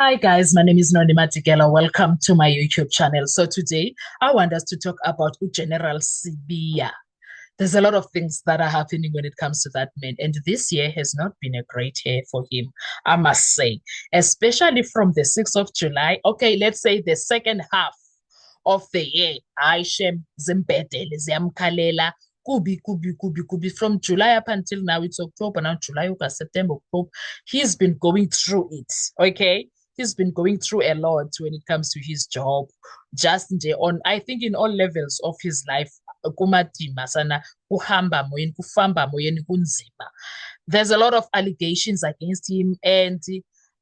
Hi guys, my name is Nonima Tigela. Welcome to my YouTube channel. So today I want us to talk about General Sibiya. There's a lot of things that are happening when it comes to that man, and this year has not been a great year for him, I must say, especially from the 6th of July. Okay, let's say the second half of the year. Aishem Zimbedele Ziamkalela. Kubi. From July up until now, it's October now, July, August, September, October. He's been going through it. Okay. He's been going through a lot when it comes to his job. Just on, I think, in all levels of his life. Kumadima sana kuhamba moyeni kufamba moyeni kunzima. There's a lot of allegations against him, and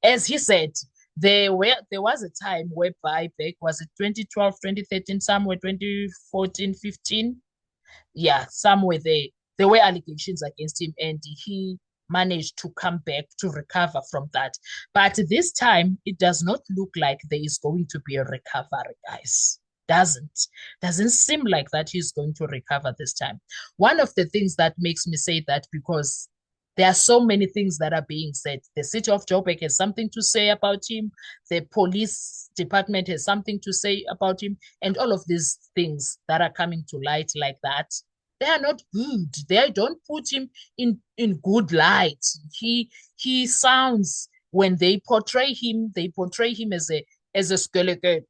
as he said, there was a time whereby back, was it 2012, 2013, somewhere 2014, 15? Yeah, somewhere there were allegations against him, and he managed to come back to recover from that. But this time it does not look like there is going to be a recovery, guys. Doesn't seem like that he's going to recover this time. One of the things that makes me say that, because there are so many things that are being said. The city of Joburg has something to say about him. The police department has something to say about him. And all of these things that are coming to light like that, they are not good. They don't put him in good light. He sounds, when they portray him as a skeleton,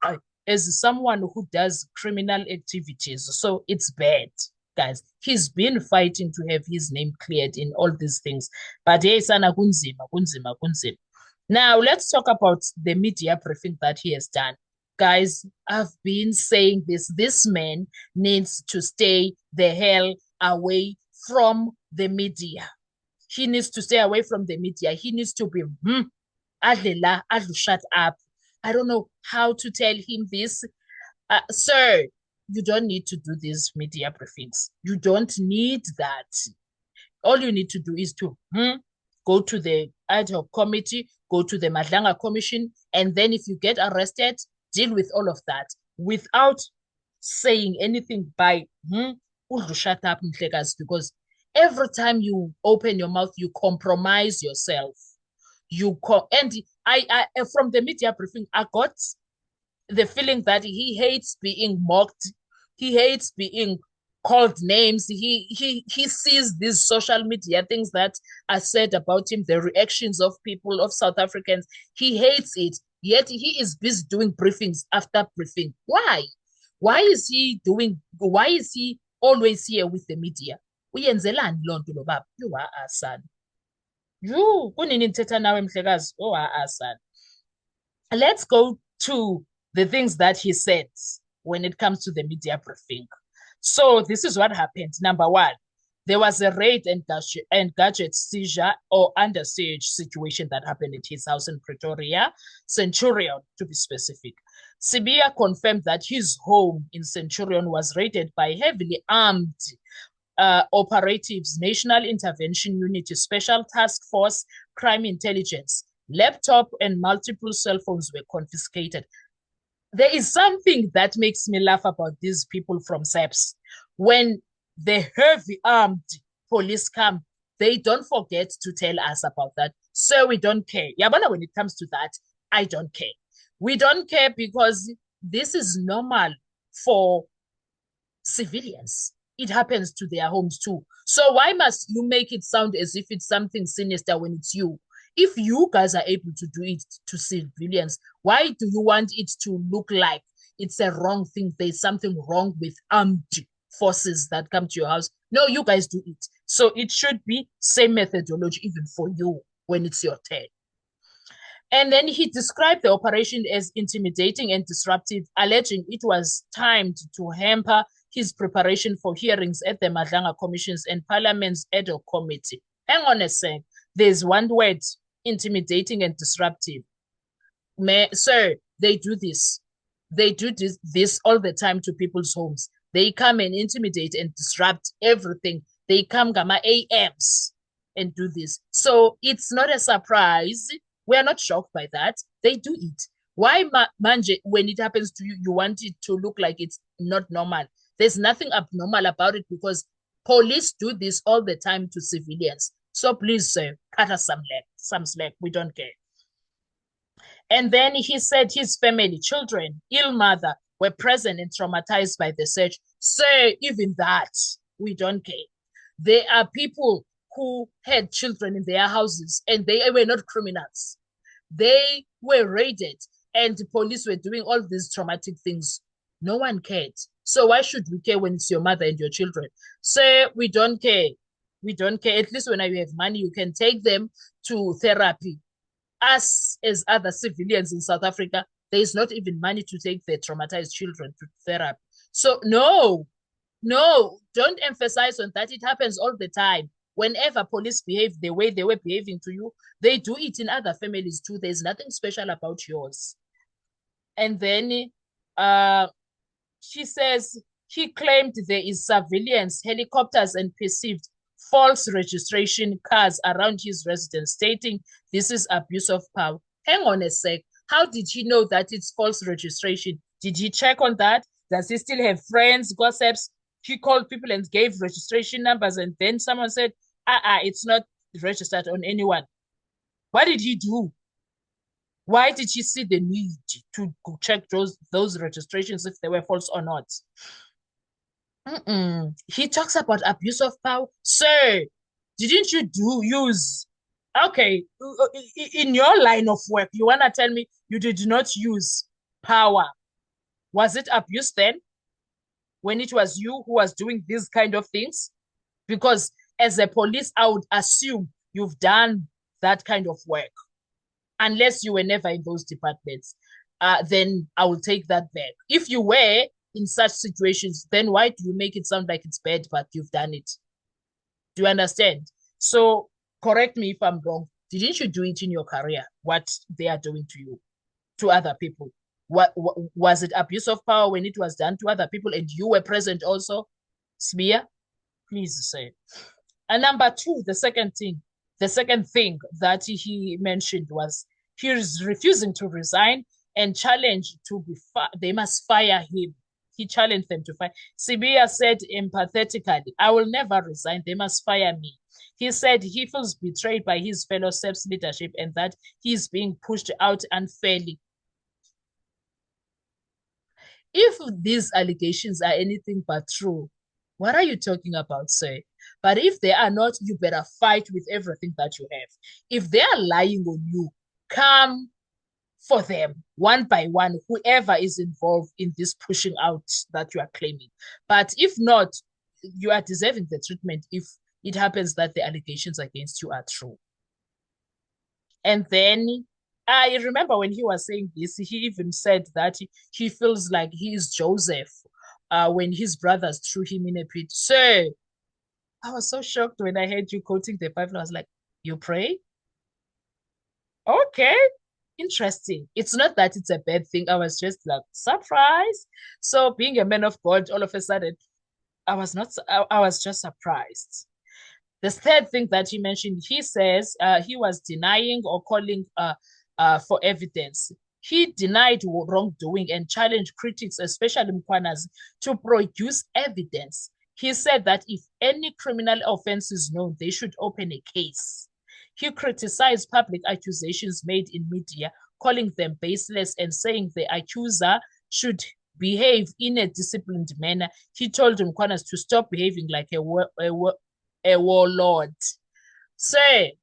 as someone who does criminal activities. So it's bad, guys. He's been fighting to have his name cleared in all these things. But hey, sana kunzima. Now let's talk about the media briefing that he has done. Guys, I've been saying this. This man needs to stay the hell away from the media. He needs to stay away from the media. He needs to be Adlela, shut up. I don't know how to tell him this. Sir, you don't need to do these media briefings. You don't need that. All you need to do is to go to the ad hoc committee, go to the Madlanga Commission, and then if you get arrested, deal with all of that without saying anything by shut up, because every time you open your mouth, you compromise yourself. And I from the media briefing, I got the feeling that he hates being mocked. He hates being called names. He sees these social media things that are said about him, the reactions of people, of South Africans. He hates it. Yet he is busy doing briefings after briefing. Why? Why is he always here with the media? Uyenzelani loo nto lo baba? Asana. Kunini nithetha nawe mhlekazi? Asana. Let's go to the things that he said when it comes to the media briefing. So this is what happened. Number one, there was a raid and gadget seizure or under siege situation that happened at his house in Pretoria, Centurion to be specific. Sibiya confirmed that his home in Centurion was raided by heavily armed operatives, National Intervention Unit, Special Task Force, Crime Intelligence. Laptop and multiple cell phones were confiscated. There is something that makes me laugh about these people from SAPS. When the heavy armed police come, they don't forget to tell us about that. So we don't care. Yabana, when it comes to that, I don't care. We don't care because this is normal for civilians. It happens to their homes too. So why must you make it sound as if it's something sinister when it's you? If you guys are able to do it to civilians, why do you want it to look like it's a wrong thing? There's something wrong with armed forces that come to your house. No, you guys do it. So it should be same methodology even for you when it's your turn. And then he described the operation as intimidating and disruptive, alleging it was timed to hamper his preparation for hearings at the Madlanga Commissions and Parliament's ad hoc committee. Hang on a sec. There's one word, intimidating and disruptive. Sir, they do this. They do this all the time to people's homes. They come and intimidate and disrupt everything. They come gamma AMs and do this. So it's not a surprise. We are not shocked by that. They do it. Why, Manje, when it happens to you, you want it to look like it's not normal? There's nothing abnormal about it because police do this all the time to civilians. So please, sir, cut us some slack. We don't care. And then he said his family, children, ill mother, were present and traumatized by the search. So even that, we don't care. There are people who had children in their houses and they were not criminals. They were raided and the police were doing all these traumatic things. No one cared. So why should we care when it's your mother and your children? So we don't care. We don't care. At least when you have money, you can take them to therapy. Us as other civilians in South Africa, there is not even money to take their traumatized children to therapy. So no, no, don't emphasize on that. It happens all the time. Whenever police behave the way they were behaving to you, they do it in other families too. There's nothing special about yours. And then she says he claimed there is surveillance, helicopters, and perceived false registration cars around his residence, stating this is abuse of power. Hang on a sec. How did he know that it's false registration? Did he check on that? Does he still have friends, gossips? He called people and gave registration numbers, and then someone said, it's not registered on anyone. What did he do? Why did he see the need to check those registrations if they were false or not? He talks about abuse of power. Sir, didn't you use okay in your line of work? You want to tell me you did not use power? Was it abuse then when it was you who was doing these kind of things? Because as a police, I would assume you've done that kind of work, unless you were never in those departments. Then I will take that back. If you were in such situations, then why do you make it sound like it's bad, but you've done it? Do you understand? So correct me if I'm wrong. Didn't you do it in your career? What they are doing to you, to other people? What was it abuse of power when it was done to other people and you were present also? Smear, please say. And number two, the second thing that he mentioned was he is refusing to resign and challenged to be they must fire him. He challenged them to fire. Sibiya said empathetically, I will never resign. They must fire me. He said he feels betrayed by his fellow SEP's leadership and that he's being pushed out unfairly. If these allegations are anything but true, what are you talking about, sir? But if they are not, you better fight with everything that you have. If they are lying on you, come for them one by one, whoever is involved in this pushing out that you are claiming. But if not, you are deserving the treatment if it happens that the allegations against you are true. And then I remember when he was saying this, he even said that he feels like he is Joseph when his brothers threw him in a pit. Sir, I was so shocked when I heard you quoting the Bible. I was like, you pray? Okay, interesting. It's not that it's a bad thing. I was just like surprised. So being a man of God, all of a sudden, I was not. I was just surprised. The third thing that he mentioned, he says he was denying or calling for evidence. He denied wrongdoing and challenged critics, especially Mkhwanazi, to produce evidence. He said that if any criminal offense is known, they should open a case. He criticized public accusations made in media, calling them baseless and saying the accuser should behave in a disciplined manner. He told Mkhwanazi to stop behaving like a warlord. Say,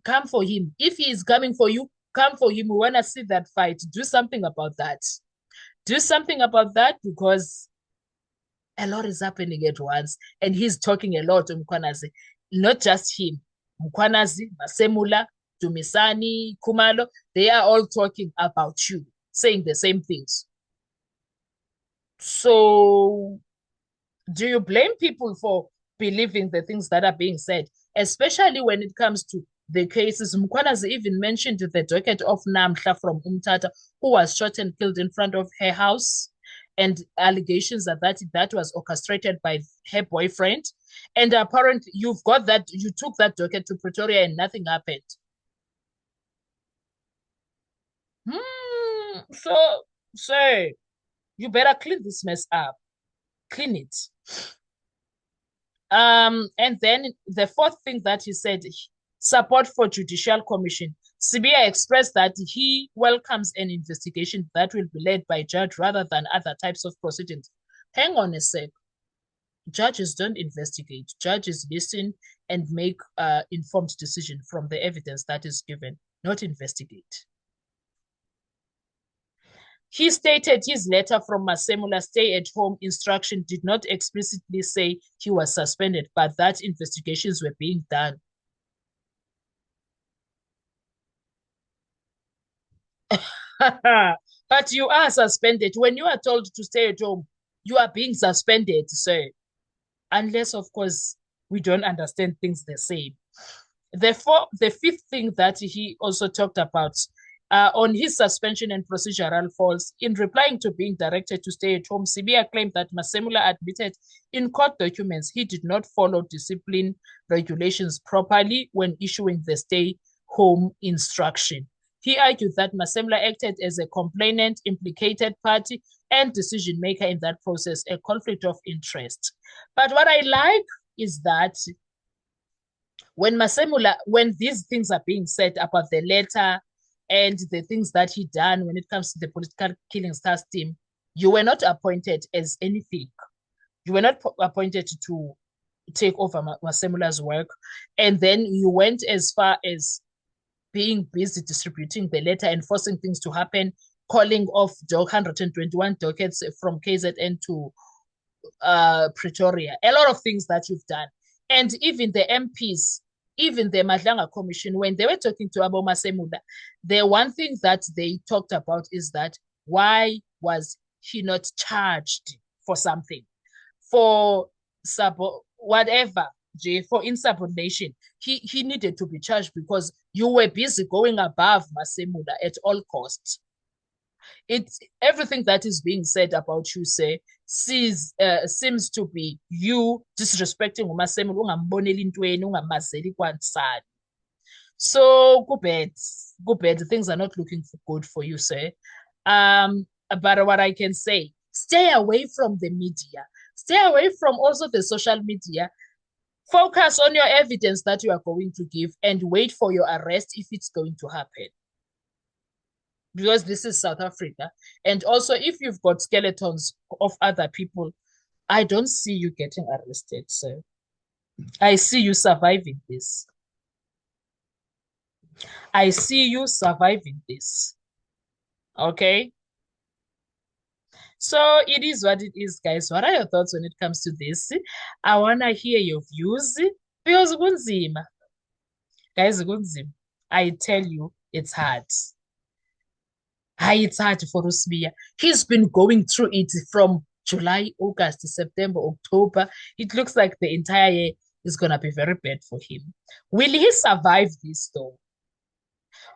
come for him. If he is coming for you, come for him. We want to see that fight. Do something about that. Do something about that because a lot is happening at once. And he's talking a lot to Mkhwanazi. Not just him. Mkhwanazi, Masemula, Dumisani, Khumalo, they are all talking about you, saying the same things. So do you blame people for believing the things that are being said, especially when it comes to the cases? Mkhwanazi even mentioned the docket of Namhla from Umtata, who was shot and killed in front of her house, and allegations that was orchestrated by her boyfriend. And apparently you took that docket to Pretoria and nothing happened. So you better clean this mess up. Clean it. And then the fourth thing that he said, Support for Judicial Commission. Sibiya expressed that he welcomes an investigation that will be led by a judge rather than other types of proceedings. Hang on a sec. Judges don't investigate. Judges listen and make informed decision from the evidence that is given, not investigate. He stated his letter from Masemula stay-at-home instruction did not explicitly say he was suspended, but that investigations were being done. But you are suspended. When you are told to stay at home, you are being suspended, sir. Unless, of course, we don't understand things the same. The fifth thing that he also talked about on his suspension and procedural faults, in replying to being directed to stay at home, Sibiya claimed that Masemula admitted in court documents he did not follow discipline regulations properly when issuing the stay home instruction. He argued that Masemula acted as a complainant, implicated party, and decision maker in that process, a conflict of interest. But what I like is that when these things are being said about the letter and the things that he done when it comes to the political killing stars team, you were not appointed as anything. You were not appointed to take over Masemula's work. And then you went as far as being busy distributing the letter and forcing things to happen, calling off 121 dockets from KZN to Pretoria. A lot of things that you've done. And even the MPs, even the Madlanga Commission, when they were talking to Abo Masemula, the one thing that they talked about is that why was he not charged for something? For whatever, for insubordination, he needed to be charged because you were busy going above Masemula at all costs. Everything that is being said about you, say, seems to be you disrespecting Masemula, ungamboneli intweni, ungamazeli kwansani. So go bad. Things are not looking good for you, sir. But what I can say, stay away from the media. Stay away from also the social media. Focus on your evidence that you are going to give and wait for your arrest if it's going to happen. Because this is South Africa. And also, if you've got skeletons of other people, I don't see you getting arrested, sir. I see you surviving this. I see you surviving this. Okay? So it is what it is, guys. What are your thoughts when it comes to this? I want to hear your views. Because kunzima. Guys, kunzima. I tell you, it's hard. It's hard for Sibiya. He's been going through it from July, August, September, October. It looks like the entire year is going to be very bad for him. Will he survive this, though?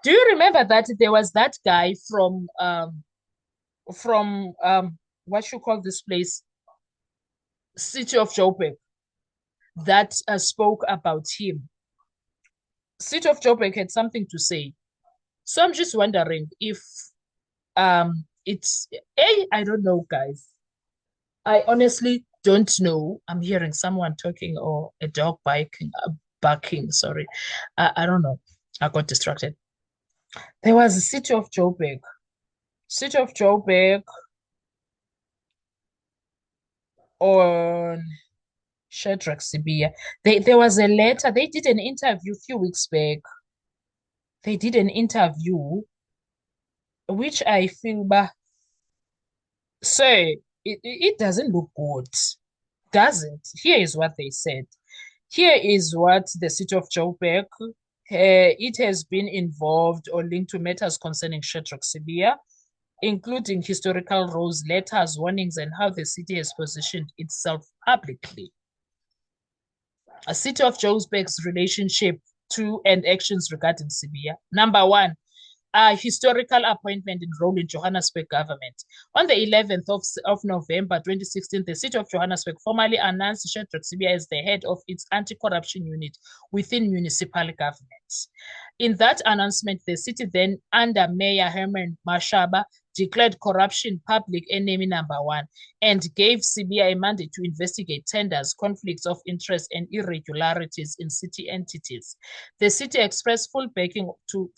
Do you remember that there was that guy from what you call this place, City of Joburg, that spoke about him? City of Joburg had something to say. So I'm just wondering if it's I don't know, guys. I honestly don't know. I'm hearing someone talking or a dog barking, sorry. I don't know. I got distracted. There was a City of Joburg. City of Joburg on Shadrach Sibiya. There was a letter. They did an interview a few weeks back. They did an interview, which I feel, so it doesn't look good. Doesn't. Here is what they said. Here is what the City of Joburg, it has been involved or linked to matters concerning Shadrach Sibiya, including historical roles, letters, warnings, and how the city has positioned itself publicly. A City of Joburg's relationship to and actions regarding Sibiya. Number one, historical appointment and role in Johannesburg government. On the 11th of November 2016, the City of Johannesburg formally announced Shadrach Sibiya as the head of its anti-corruption unit within municipal government. In that announcement, the city then, under Mayor Herman Mashaba, declared corruption public enemy number one, and gave Sibiya a mandate to investigate tenders, conflicts of interest, and irregularities in city entities. The city expressed full backing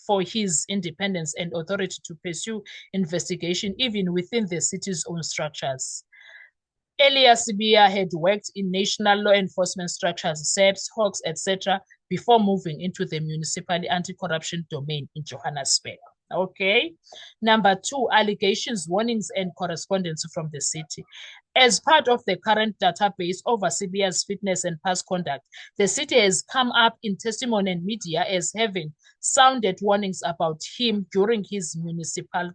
for his independence and authority to pursue investigation even within the city's own structures. Earlier, Sibiya had worked in national law enforcement structures, SAPS, Hawks, etc., before moving into the municipal anti-corruption domain in Johannesburg. Okay. Number two, allegations, warnings, and correspondence from the city. As part of the current database over Sibiya's fitness and past conduct, the city has come up in testimony and media as having sounded warnings about him during his municipal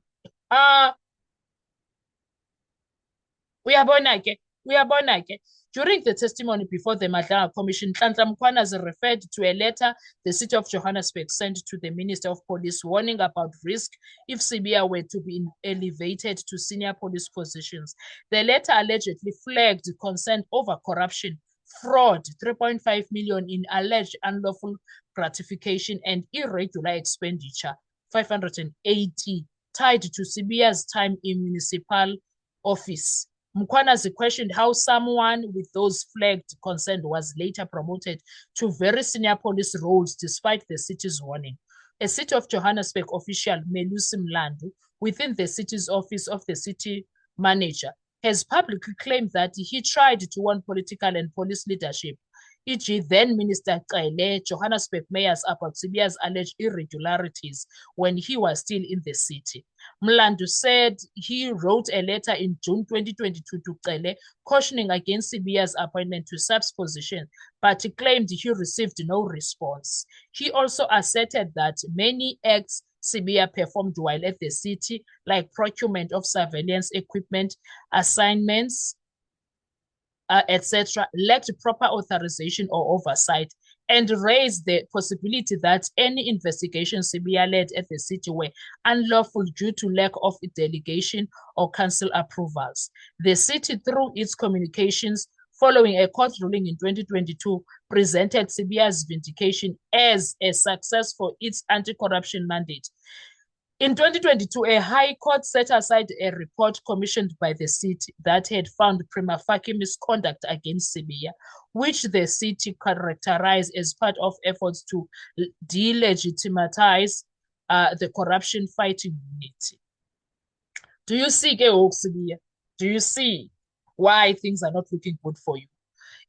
During the testimony before the Madlanga Commission, Nhlanhla Mkhwanazi referred to a letter the City of Johannesburg sent to the Minister of Police warning about risk if Sibiya were to be elevated to senior police positions. The letter allegedly flagged concern over corruption, fraud, 3.5 million in alleged unlawful gratification, and irregular expenditure, 580, tied to Sibiya's time in municipal office. Mkhwanazi questioned how someone with those flagged concern was later promoted to very senior police roles despite the city's warning. A City of Johannesburg official, Melusi Mlandu, within the city's office of the city manager, has publicly claimed that he tried to warn political and police leadership, e.g. then Minister Cele, Johannesburg mayors, about Sibiya's alleged irregularities when he was still in the city. Mlandu said he wrote a letter in June 2022 to Cele cautioning against Sibiya's appointment to SAPS position, but he claimed he received no response. He also asserted that many acts Sibiya performed while at the city, like procurement of surveillance equipment, assignments, etc., lacked proper authorization or oversight, and raised the possibility that any investigations Sibiya led at the city were unlawful due to lack of delegation or council approvals. The city, through its communications following a court ruling in 2022, presented Sibiya's vindication as a success for its anti-corruption mandate. In 2022, a high court set aside a report commissioned by the city that had found prima facie misconduct against Sibiya, which the city characterized as part of efforts to delegitimize the corruption fighting unity. Do you see, Sibiya? Do you see why things are not looking good for you?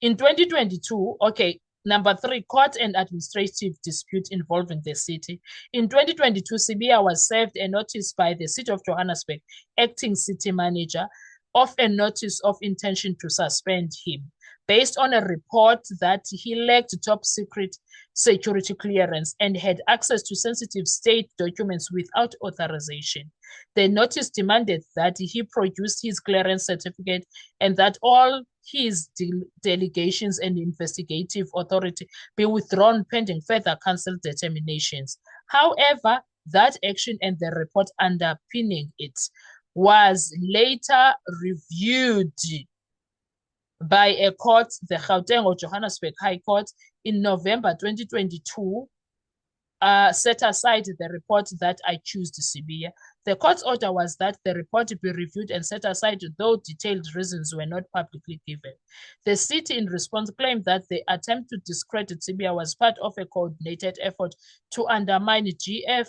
In 2022, okay, number three, court and administrative dispute involving the city. In 2022, Sibiya was served a notice by the City of Johannesburg acting city manager of a notice of intention to suspend him, based on a report that he lacked top secret security clearance and had access to sensitive state documents without authorization. The notice demanded that he produce his clearance certificate and that all his delegations and investigative authority be withdrawn pending further council determinations. However, that action and the report underpinning it was later reviewed by a court, the Gauteng or Johannesburg High Court, in November 2022, set aside the report that accused Sibiya. The court's order was that the report be reviewed and set aside, though detailed reasons were not publicly given. The city, in response, claimed that the attempt to discredit Sibiya was part of a coordinated effort to undermine GFIS,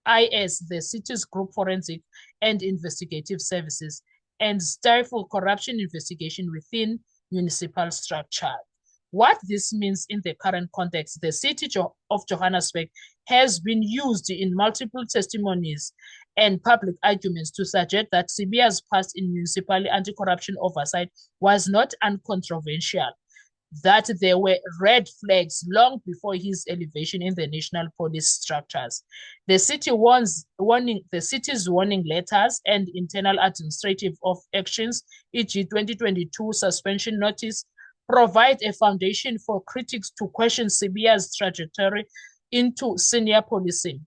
the city's group forensic and investigative services, and stifle corruption investigation within municipal structure. What this means in the current context, the city of Johannesburg has been used in multiple testimonies and public arguments to suggest that Sibiya's past in municipal anti-corruption oversight was not uncontroversial, that there were red flags long before his elevation in the national police structures. The city the city's warning letters and internal administrative actions, e.g. 2022 suspension notice, provide a foundation for critics to question Sibiya's trajectory into senior policing.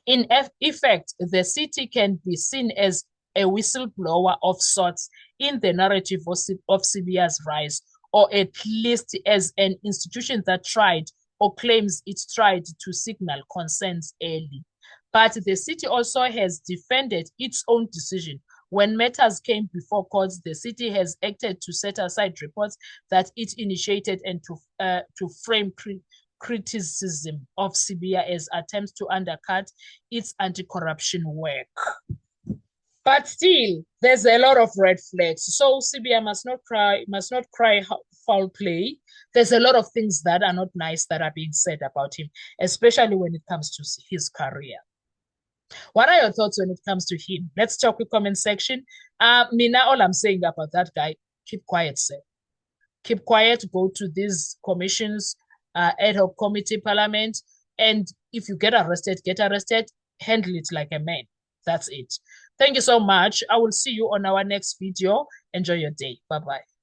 In effect, the city can be seen as a whistleblower of sorts in the narrative of Sibiya's rise, or at least as an institution that tried or claims it tried to signal concerns early. But the city also has defended its own decision. When matters came before courts, the city has acted to set aside reports that it initiated and to frame criticism of Sibiya as attempts to undercut its anti-corruption work. But still, there's a lot of red flags. So Sibiya must not cry foul play. There's a lot of things that are not nice that are being said about him, especially when it comes to his career. What are your thoughts when it comes to him? Let's talk in the comment section. Mina, all I'm saying about that guy, keep quiet, sir. Keep quiet, go to these commissions, ad hoc committee, parliament, and if you get arrested, handle it like a man. That's it. Thank you so much. I will see you on our next video. Enjoy your day. Bye-bye.